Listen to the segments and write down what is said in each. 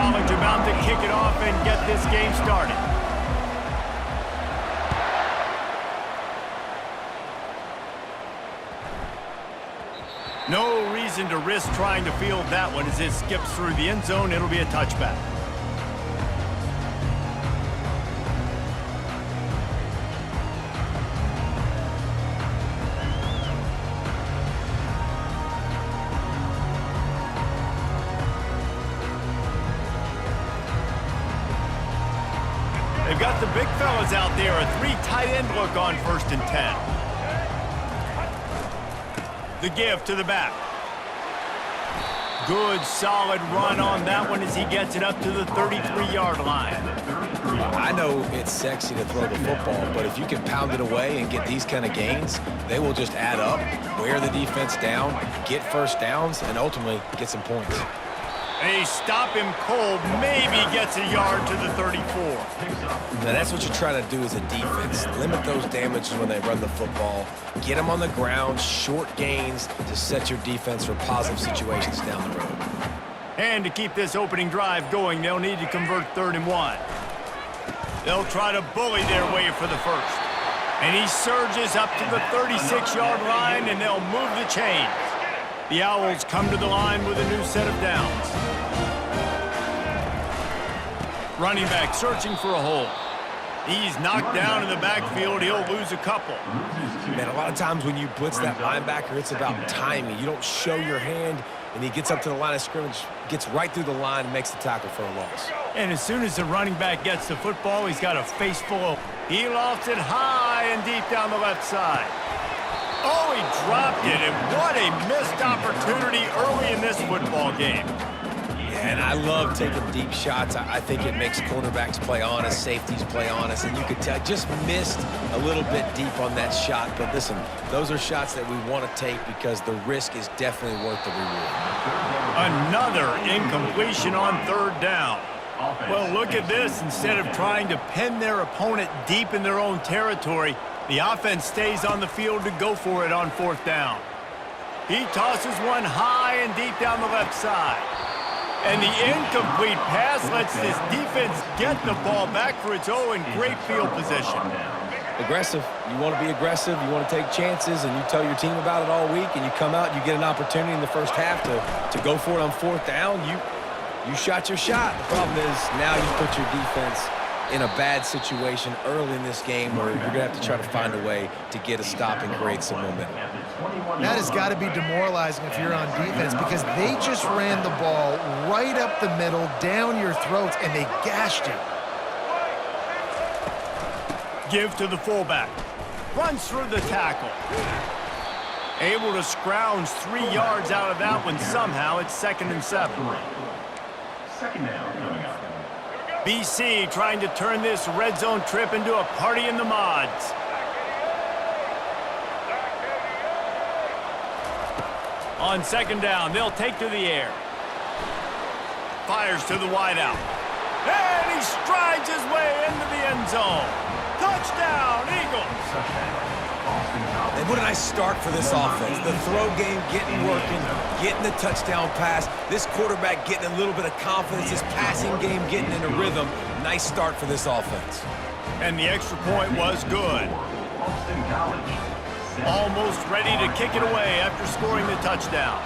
College about to kick it off and get this game started. No reason to risk trying to field that one as it skips through the end zone. It'll be a touchback. They've got the big fellas out there. A 3 tight end look on 1st and 10. The give to the back. Good, solid run on that one as he gets it up to the 33-yard line. I know it's sexy to throw the football, but if you can pound it away and get these kind of gains, they will just add up, wear the defense down, get first downs, and ultimately get some points. They stop him cold, maybe gets a yard to the 34. Now that's what you're trying to do as a defense. Limit those damages when they run the football. Get them on the ground, short gains to set your defense for positive situations down the road. And to keep this opening drive going, they'll need to convert 3rd and 1. They'll try to bully their way for the first. And he surges up to the 36-yard line, and they'll move the chains. The Owls come to the line with a new set of downs. Running back searching for a hole. He's knocked down in the backfield. He'll lose a couple. Man, a lot of times when you blitz that linebacker, it's about timing. You don't show your hand, and he gets up to the line of scrimmage, gets right through the line, and makes the tackle for a loss. And as soon as the running back gets the football, he's got a face full of... He lofts it high and deep down the left side. Oh, he dropped it, and what a missed opportunity early in this football game. And I love taking deep shots. I think it makes cornerbacks play honest, safeties play honest, and you could tell just missed a little bit deep on that shot. But listen, those are shots that we want to take because the risk is definitely worth the reward. Another incompletion on 3rd down. Well, look at this. Instead of trying to pin their opponent deep in their own territory, the offense stays on the field to go for it on 4th down. He tosses one high and deep down the left side. And the incomplete pass lets this defense get the ball back for its own great field position. Aggressive. You want to be aggressive. You want to take chances, and you tell your team about it all week, and you come out and you get an opportunity in the first half to go for it on 4th down. You shot your shot. The problem is now you put your defense in a bad situation early in this game where you're going to have to try to find a way to get a stop and create some momentum. That has got to be demoralizing if you're on defense because they just ran the ball right up the middle, down your throats, and they gashed you. Give to the fullback. Runs through the tackle. Able to scrounge 3 yards out of that one somehow. It's 2nd and 7. Second down coming up. BC trying to turn this red zone trip into a party in the mods. On 2nd down, they'll take to the air. Fires to the wideout. And he strides his way into the end zone. Touchdown, Eagles! And what a nice start for this offense. The throw game getting working, getting the touchdown pass. This quarterback getting a little bit of confidence. This passing game getting in a rhythm. Nice start for this offense. And the extra point was good. Almost ready to kick it away after scoring the touchdown.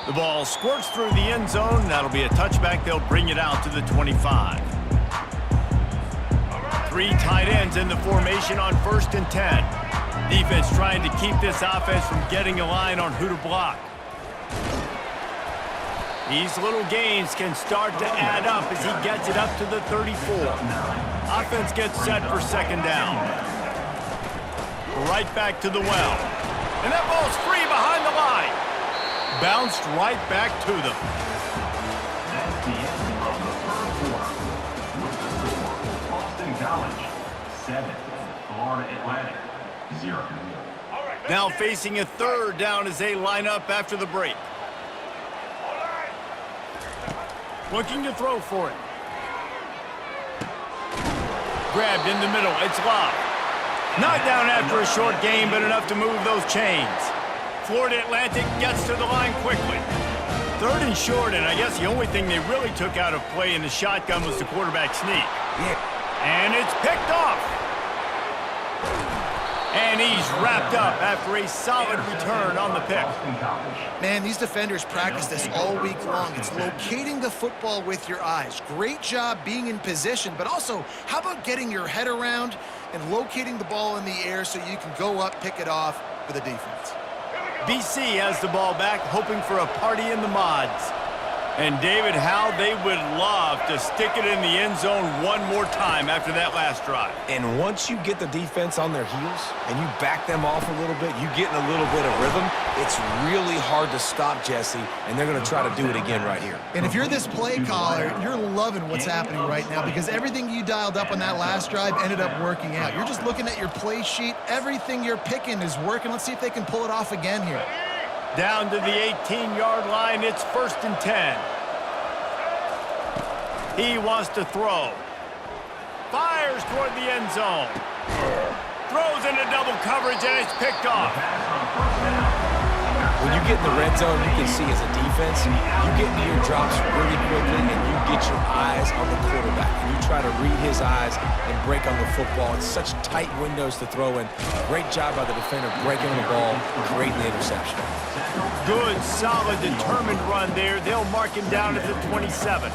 The ball squirts through the end zone. That'll be a touchback. They'll bring it out to the 25. 3 tight ends in the formation on 1st and 10. Defense trying to keep this offense from getting a line on who to block. These little gains can start to add up as he gets it up to the 34. Offense gets set for 2nd down. Right back to the well. And that ball's free behind the line. Bounced right back to them. That's the end of the 1st quarter. With the score, Boston College 7, Florida Atlantic 0. Now facing a 3rd down as they line up after the break. Looking to throw for it. Grabbed in the middle. It's Love. Not down after a short game, but enough to move those chains. Florida Atlantic gets to the line quickly. 3rd and short, and I guess the only thing they really took out of play in the shotgun was the quarterback sneak. And it's picked off. And he's wrapped up after a solid return on the pick. Man, these defenders practice this all week long. It's locating the football with your eyes. Great job being in position, but also, how about getting your head around and locating the ball in the air so you can go up, pick it off for the defense. BC has the ball back, hoping for a party in the mods. And David, how they would love to stick it in the end zone one more time after that last drive. And once you get the defense on their heels and you back them off a little bit, you get in a little bit of rhythm, it's really hard to stop Jesse, and they're going to try to do it again right here. And if you're this play caller, you're loving what's happening right now because everything you dialed up on that last drive ended up working out. You're just looking at your play sheet. Everything you're picking is working. Let's see if they can pull it off again here. Down to the 18-yard line, it's 1st and 10. He wants to throw. Fires toward the end zone. Throws into double coverage, and it's picked off. When you get in the red zone, you can see as a defense, you get into your drops really quickly, and you get your eyes on the quarterback. And you try to read his eyes and break on the football. It's such tight windows to throw in. Great job by the defender breaking on the ball, creating the interception. Good, solid, determined run there. They'll mark him down at the 27.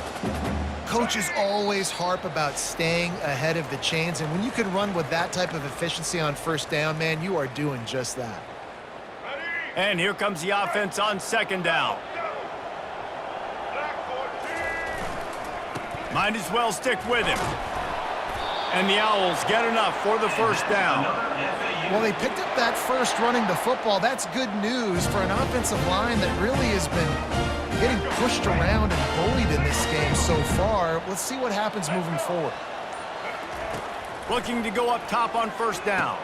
Coaches always harp about staying ahead of the chains, and when you can run with that type of efficiency on 1st down, man, you are doing just that. And here comes the offense on 2nd down. Might as well stick with him. And the Owls get enough for the 1st down. Well, they picked up that first running the football. That's good news for an offensive line that really has been getting pushed around and bullied in this game so far. Let's see what happens moving forward. Looking to go up top on 1st down.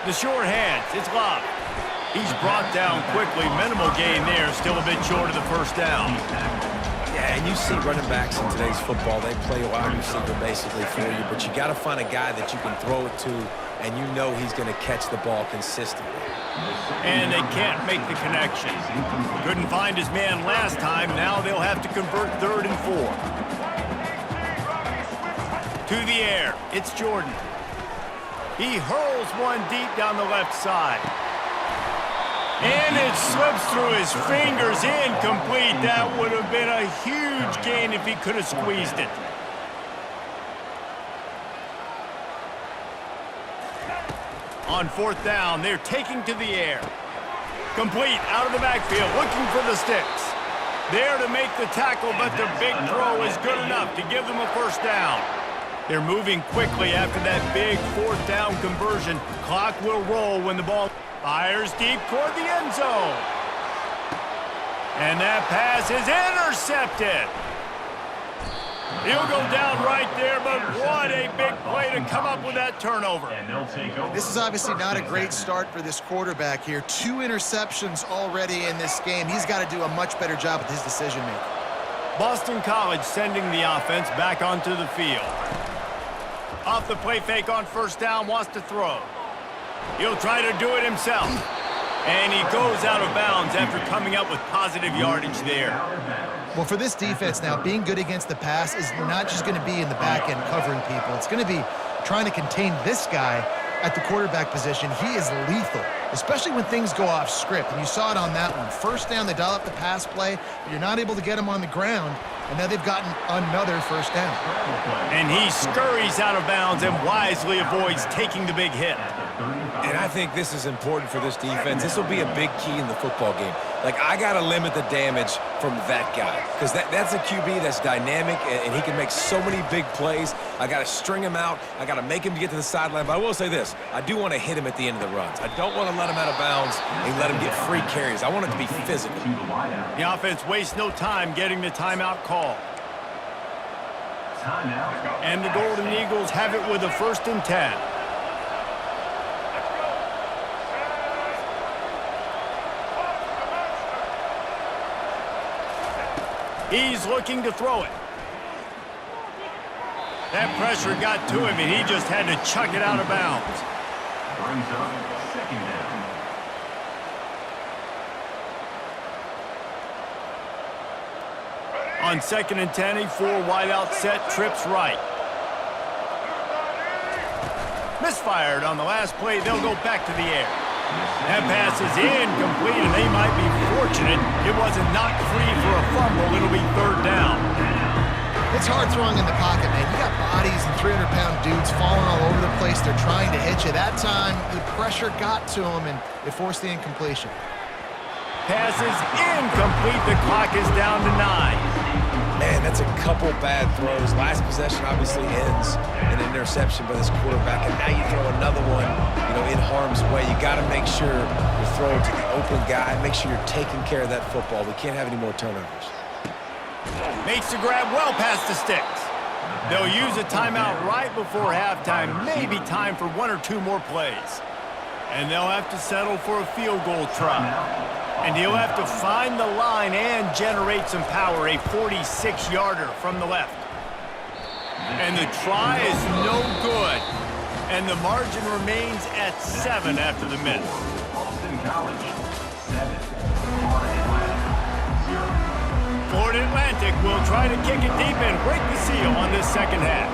The short hands, it's Love. He's brought down quickly. Minimal gain there, still a bit short of the 1st down. Yeah, and you see running backs in today's football, they play a wide receiver basically for you, but you got to find a guy that you can throw it to, and you know he's going to catch the ball consistently. And they can't make the connection. Couldn't find his man last time. Now they'll have to convert 3rd and 4. To the air, it's Jordan. He hurls one deep down the left side. And it slips through his fingers, incomplete. That would have been a huge gain if he could have squeezed it. On 4th down, they're taking to the air. Complete out of the backfield, looking for the sticks. There to make the tackle, but the big throw is good enough to give them a 1st down. They're moving quickly after that big 4th down conversion. Clock will roll when the ball fires deep toward the end zone. And that pass is intercepted. He'll go down right there, but what a big play to come up with that turnover. This is obviously not a great start for this quarterback here. 2 interceptions already in this game. He's got to do a much better job with his decision-making. Boston College sending the offense back onto the field. Off the play fake on 1st down, wants to throw. He'll try to do it himself. And he goes out of bounds after coming up with positive yardage there. Well, for this defense now, being good against the pass is not just going to be in the back end covering people. It's going to be trying to contain this guy at the quarterback position. He is lethal, especially when things go off script. And you saw it on that one. 1st down, they dial up the pass play, but you're not able to get him on the ground. And now they've gotten another 1st down. And he scurries out of bounds and wisely avoids taking the big hit. And I think this is important for this defense. This will be a big key in the football game. Like, I got to limit the damage from that guy because that's a QB that's dynamic, and he can make so many big plays. I got to string him out. I got to make him get to the sideline. But I will say this. I do want to hit him at the end of the runs. I don't want to let him out of bounds and let him get free carries. I want it to be physical. The offense wastes no time getting the timeout call. And the Golden Eagles have it with a 1st and 10. He's looking to throw it. That pressure got to him, and he just had to chuck it out of bounds. Brings up second down. On 2nd and 10, a 4-wideout set, trips right. Misfired on the last play. They'll go back to the air. That pass is incomplete, and they might be fortunate it wasn't knocked free for a fumble. It'll be 3rd down. It's hard throwing in the pocket, man. You got bodies and 300-pound dudes falling all over the place. They're trying to hit you. That time, the pressure got to them, and it forced the incompletion. Pass is incomplete. The clock is down to 9. Man, that's a couple bad throws. Last possession obviously ends in an interception by this quarterback, and now you throw another one, in harm's way. You got to make sure you're throwing to the open guy. Make sure you're taking care of that football. We can't have any more turnovers. Makes the grab well past the sticks. They'll use a timeout right before halftime. Maybe time for 1 or 2 more plays. And they'll have to settle for a field goal try. And he'll have to find the line and generate some power, a 46-yarder from the left. And the try is no good. And the margin remains at 7 after the miss. Boston College, 7. Florida Atlantic, 0. Florida Atlantic will try to kick it deep and break the seal on this second half.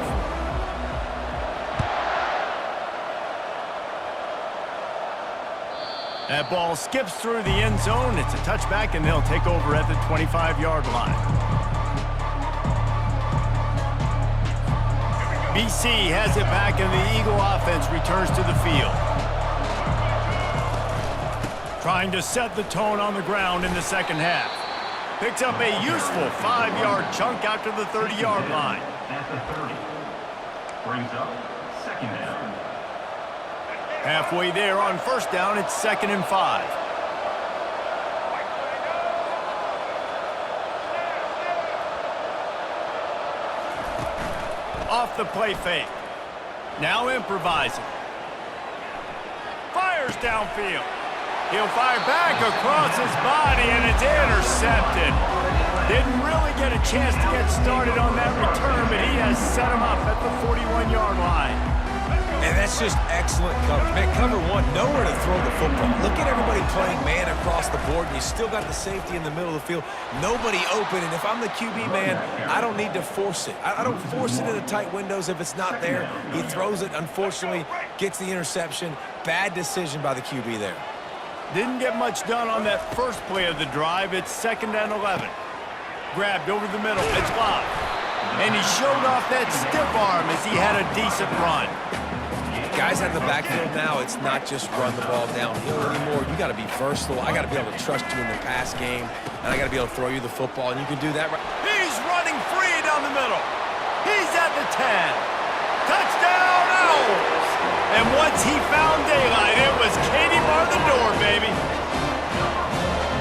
That ball skips through the end zone. It's a touchback, and they'll take over at the 25-yard line. BC has it back, and the Eagle offense returns to the field. Trying to set the tone on the ground in the second half. Picks up a useful 5-yard chunk out to the 30-yard line. At the 30. Brings up second down. Halfway there on 1st down, it's 2nd and 5. Off the play fake. Now improvising. Fires downfield. He'll fire back across his body, and it's intercepted. Didn't really get a chance to get started on that return, but he has set him up at the 41-yard line. And that's just excellent cover. Man, cover 1, nowhere to throw the football. Look at everybody playing man across the board, and you still got the safety in the middle of the field. Nobody open, and if I'm the QB, man, I don't need to force it. I don't force it into tight windows if it's not there. He throws it, unfortunately, gets the interception. Bad decision by the QB there. Didn't get much done on that first play of the drive. It's 2nd and 11. Grabbed over the middle. It's Love. And he showed off that stiff arm as he had a decent run. Guys out of the backfield now, it's not just run the ball downhill anymore. You got to be versatile. I got to be able to trust you in the pass game, and I got to be able to throw you the football, and you can do that right. He's running free down the middle. He's at the 10. Touchdown, Owls! And once he found daylight, it was Katie bar the door, baby.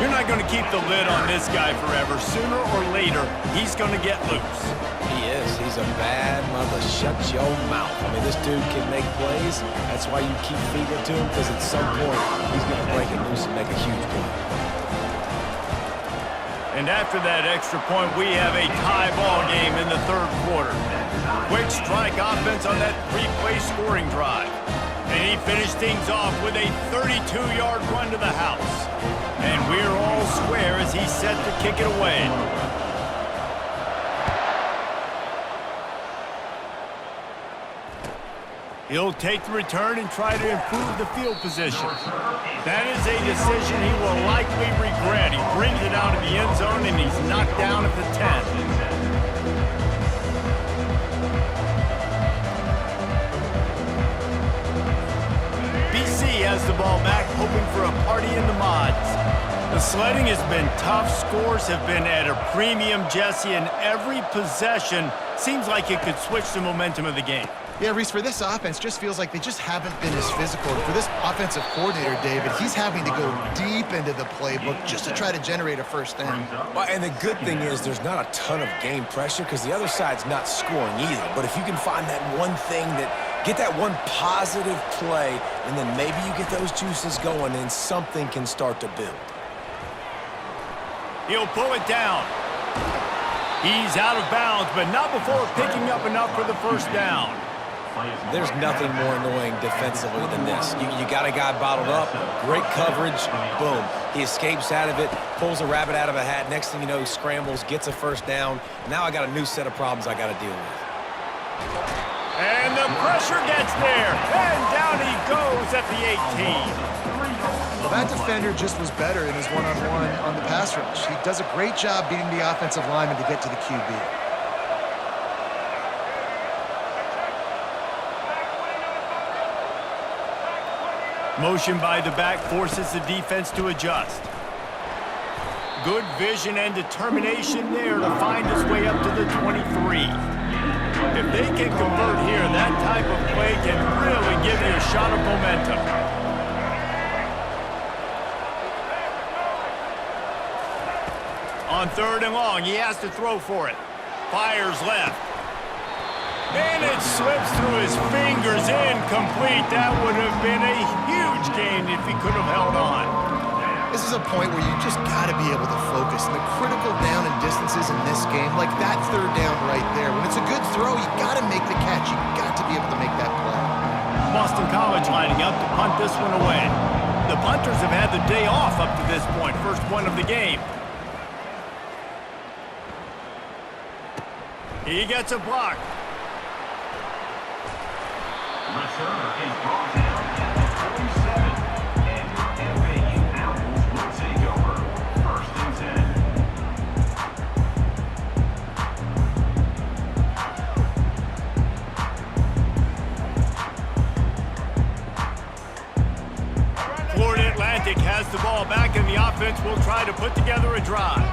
You're not going to keep the lid on this guy forever. Sooner or later, he's going to get loose. He is. He's a bad mother. Shut your mouth. I mean, this dude can make plays. That's why you keep feeding it to him, because at some point, he's going to break it loose and make a huge play. And after that extra point, we have a tie ball game in the 3rd quarter. Quick strike offense on that 3-play scoring drive. And he finished things off with a 32-yard run to the house. And we're all square as he's set to kick it away. He'll take the return and try to improve the field position. That is a decision he will likely regret. He brings it out of the end zone, and he's knocked down at the 10. BC has the ball back, hoping for a party in the mods. The sledding has been tough. Scores have been at a premium, Jesse, and every possession seems like it could switch the momentum of the game. Yeah, Reese, for this offense, just feels like they just haven't been as physical. For this offensive coordinator, David, he's having to go deep into the playbook just to try to generate a 1st down. Well, and the good thing is there's not a ton of game pressure because the other side's not scoring either. But if you can find that one thing get that one positive play, and then maybe you get those juices going and something can start to build. He'll pull it down. He's out of bounds, but not before picking up enough for the 1st down. There's nothing more annoying defensively than this. You got a guy bottled up, great coverage, boom. He escapes out of it, pulls a rabbit out of a hat. Next thing you know, he scrambles, gets a first down. Now I got a new set of problems I got to deal with. And the pressure gets there. And down he goes at the 18. Well, that defender just was better in his one-on-one on the pass rush. He does a great job beating the offensive lineman to get to the QB. Motion by the back forces the defense to adjust. Good vision and determination there to find his way up to the 23. If they can convert here, that type of play can really give you a shot of momentum. On 3rd and long, he has to throw for it. Fires left. And it slips through his fingers, incomplete. That would have been a huge gain if he could have held on. This is a point where you just got to be able to focus. And the critical down and distances in this game, like that 3rd down right there, when it's a good throw, you got to make the catch. You got to be able to make that play. Boston College lining up to punt this one away. The punters have had the day off up to this point, first one of the game. He gets a block. Returner is brought down at the 47, and FAU Owls will take over 1st and 10. Florida Atlantic has the ball back, and the offense will try to put together a drive.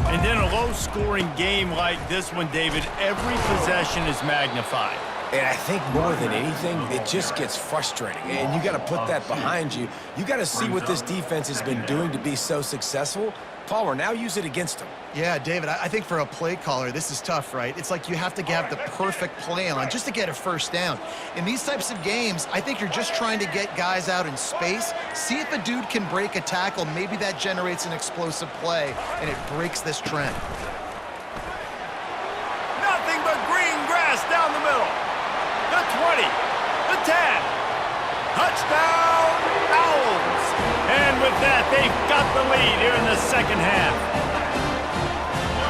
And in a low-scoring game like this one, David, every possession is magnified. And I think more than anything, it just gets frustrating. And you got to put that behind you. You got to see what this defense has been doing to be so successful. Palmer, now use it against them. Yeah, David, I think for a play caller, this is tough, right? It's like you have to have the perfect play on just to get a first down. In these types of games, I think you're just trying to get guys out in space, see if a dude can break a tackle. Maybe that generates an explosive play, and it breaks this trend. Nothing but green grass down the middle. The 20, the 10. Touchdown, Owls. And with that, they've got the lead here in the second half.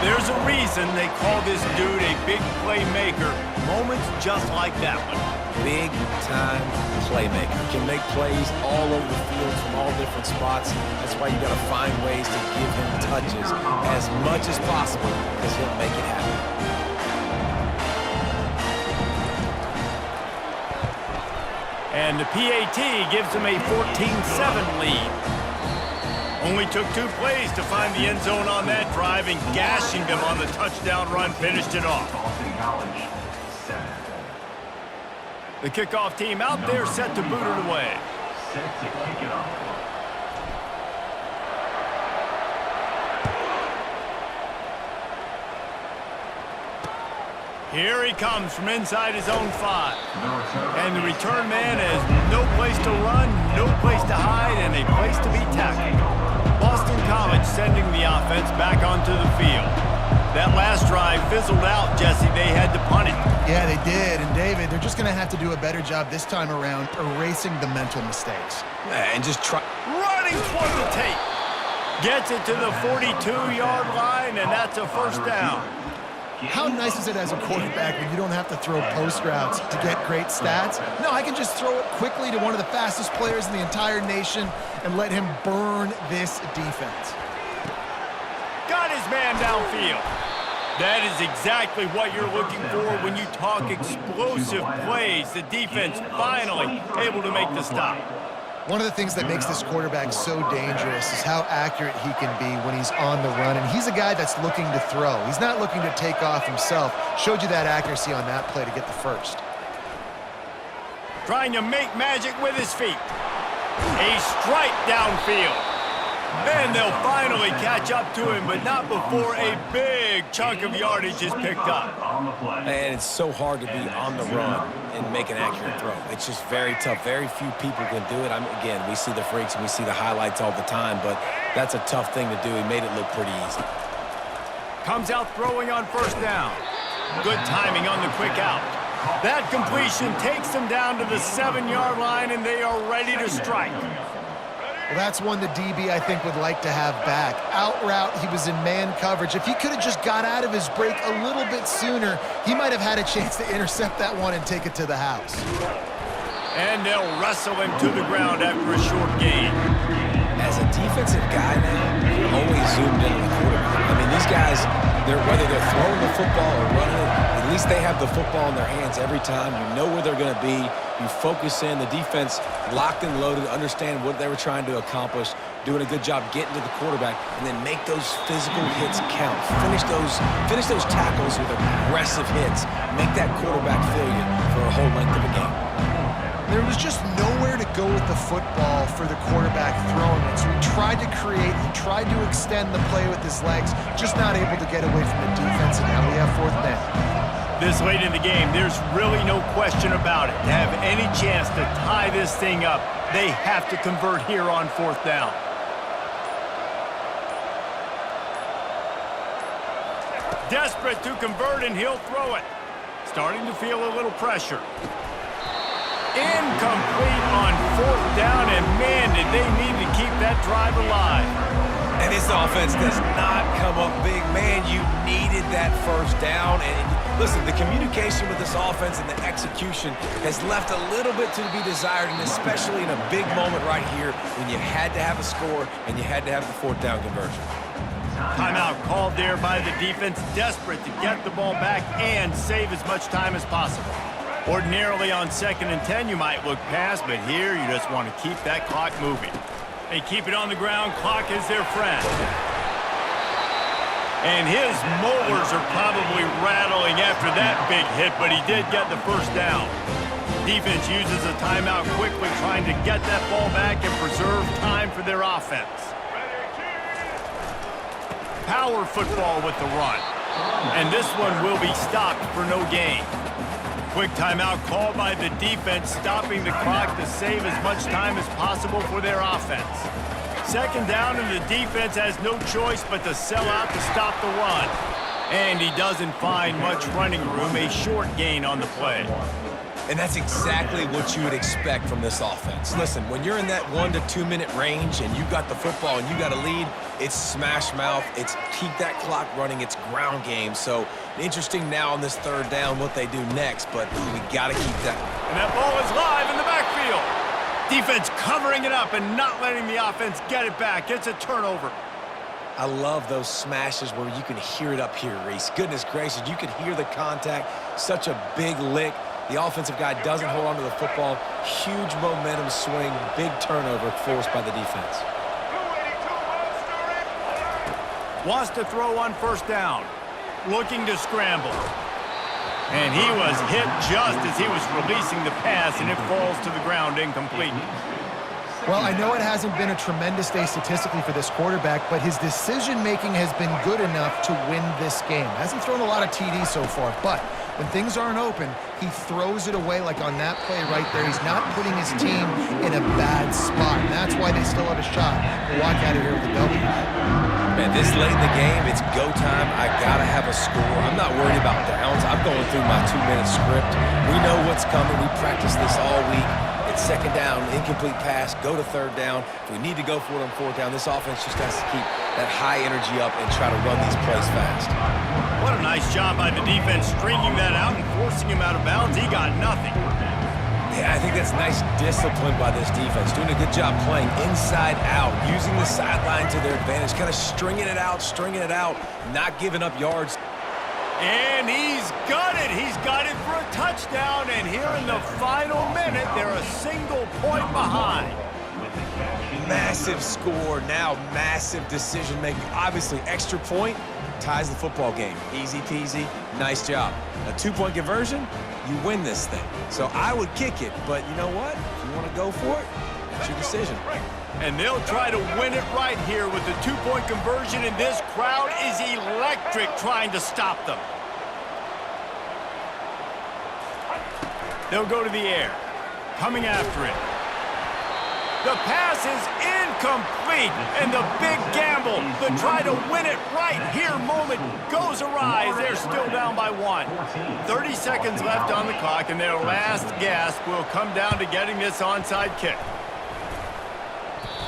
There's a reason they call this dude a big playmaker. Moments just like that one. Big-time playmaker. Can make plays all over the field from all different spots. That's why you got to find ways to give him touches as much as possible because he'll make it happen. And the PAT gives them a 14-7 lead. Only took 2 plays to find the end zone on that drive, and gashing them on the touchdown run finished it off. Boston College 7. The kickoff team out there set to boot it away. Set to kick it off. Here he comes from inside his own 5. And the return man has no place to run, no place to hide, and a place to be tackled. Boston College sending the offense back onto the field. That last drive fizzled out, Jesse. They had to punt it. Yeah, they did. And, David, they're just going to have to do a better job this time around erasing the mental mistakes. And just try. Running toward the tape. Gets it to the 42-yard line, and that's a first down. How nice is it as a quarterback when you don't have to throw post routes to get great stats? No, I can just throw it quickly to one of the fastest players in the entire nation and let him burn this defense. Got his man downfield. That is exactly what you're looking for when you talk explosive plays. The defense finally able to make the stop. One of the things that makes this quarterback so dangerous is how accurate he can be when he's on the run. And he's a guy that's looking to throw. He's not looking to take off himself. Showed you that accuracy on that play to get the first. Trying to make magic with his feet. A strike downfield. Then they'll finally catch up to him, but not before a big chunk of yardage is picked up. And it's so hard to be on the run and make an accurate throw. It's just very tough. Very few people can do it. Again, we see the freaks and we see the highlights all the time, but that's a tough thing to do. He made it look pretty easy. Comes out throwing on first down. Good timing on the quick out. That completion takes them down to the 7-yard line, and they are ready to strike. Well, that's one the DB, I think, would like to have back. Out route, he was in man coverage. If he could have just got out of his break a little bit sooner, he might have had a chance to intercept that one and take it to the house. And they'll wrestle him to the ground after a short gain. As a defensive guy now, you're always zoomed in on the quarterback. I mean, these guys, whether they're throwing the football or running it, at least they have the football in their hands every time. You know where they're going to be. You focus in. The defense locked and loaded, understand what they were trying to accomplish, doing a good job getting to the quarterback, and then make those physical hits count. Finish those tackles with aggressive hits. Make that quarterback feel you for a whole length of a game. There was just nowhere to go with the football for the quarterback throwing it. So he tried to create, he tried to extend the play with his legs, just not able to get away from the defense, and now we have 4th down. This late in the game, there's really no question about it. To have any chance to tie this thing up, they have to convert here on 4th down. Desperate to convert, and he'll throw it. Starting to feel a little pressure. Incomplete on 4th down, and man, did they need to keep that drive alive. And this offense does not come up big. Man, you needed that 1st down. And listen, the communication with this offense and the execution has left a little bit to be desired, and especially in a big moment right here when you had to have a score and you had to have the 4th down conversion. Timeout called there by the defense, desperate to get the ball back and save as much time as possible. Ordinarily on 2nd and 10, you might look past, but here you just want to keep that clock moving. They keep it on the ground. Clock is their friend. And his molars are probably rattling after that big hit, but he did get the 1st down. Defense uses a timeout quickly, trying to get that ball back and preserve time for their offense. Power football with the run. And this one will be stopped for no gain. Quick timeout called by the defense, stopping the clock to save as much time as possible for their offense. 2nd down, and the defense has no choice but to sell out to stop the run. And he doesn't find much running room, a short gain on the play. And that's exactly what you would expect from this offense. Listen, when you're in that 1 to 2 minute range and you got the football and you got a lead, it's smash mouth, it's keep that clock running, it's ground game. So interesting now on this 3rd down what they do next, but we got to keep that. And that ball is live in the backfield. Defense covering it up and not letting the offense get it back. It's a turnover. I love those smashes where you can hear it up here, Reese. Goodness gracious, you can hear the contact, such a big lick. The offensive guy doesn't hold on to the football. Huge momentum swing, big turnover forced by the defense. Wants to throw on 1st down. Looking to scramble. And he was hit just as he was releasing the pass, and it falls to the ground incomplete. Well, I know it hasn't been a tremendous day statistically for this quarterback, but his decision-making has been good enough to win this game. Hasn't thrown a lot of TDs so far, but when things aren't open, he throws it away like on that play right there. He's not putting his team in a bad spot, and that's why they still have a shot to walk out of here with a W. Man, this late in the game, it's go time. I got to have a score. I'm not worried about downs. I'm going through my 2-minute script. We know what's coming. We practiced this all week. It's 2nd down, incomplete pass, go to 3rd down. If we need to go for it on 4th down, this offense just has to keep that high energy up and try to run these plays fast. What a nice job by the defense stringing that out and forcing him out of bounds. He got nothing. Yeah, I think that's nice discipline by this defense. Doing a good job playing inside out, using the sideline to their advantage, kind of stringing it out, not giving up yards. And he's got it. He's got it for a touchdown. And here in the final minute, they're a single point behind. Massive score, now massive decision-making. Obviously, extra point ties the football game. Easy peasy, nice job. A 2-point conversion, you win this thing. So I would kick it, but you know what? If you want to go for it, that's your decision. And they'll try to win it right here with the 2-point conversion, and this crowd is electric trying to stop them. They'll go to the air, coming after it. The pass is Incomplete, and the big gamble, the try to win it right here moment goes awry as they're still down by 1. 30 seconds left on the clock, and their last gasp will come down to getting this onside kick.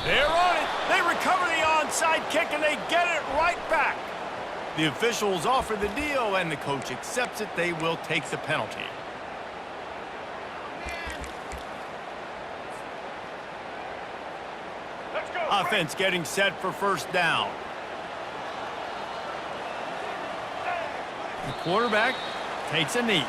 They're on it. They recover the onside kick, and they get it right back. The officials offer the deal, and the coach accepts it. They will take the penalty. Offense getting set for first down. The quarterback takes a knee.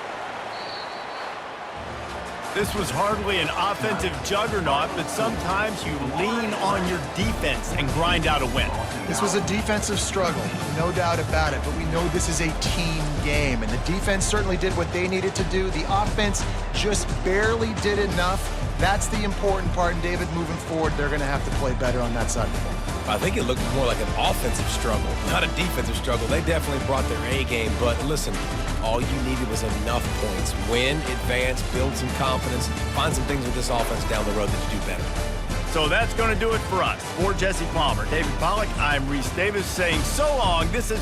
This was hardly an offensive juggernaut, but sometimes you lean on your defense and grind out a win. This was a defensive struggle, no doubt about it, but we know this is a team game, and the defense certainly did what they needed to do. The offense just barely did enough. That's the important part, and David, moving forward, they're going to have to play better on that side of the ball. I think it looked more like an offensive struggle, not a defensive struggle. They definitely brought their A game, but listen, all you needed was enough points. Win, advance, build some confidence, find some things with this offense down the road that you do better. So that's going to do it for us. For Jesse Palmer, David Pollack, I'm Reese Davis saying so long. This is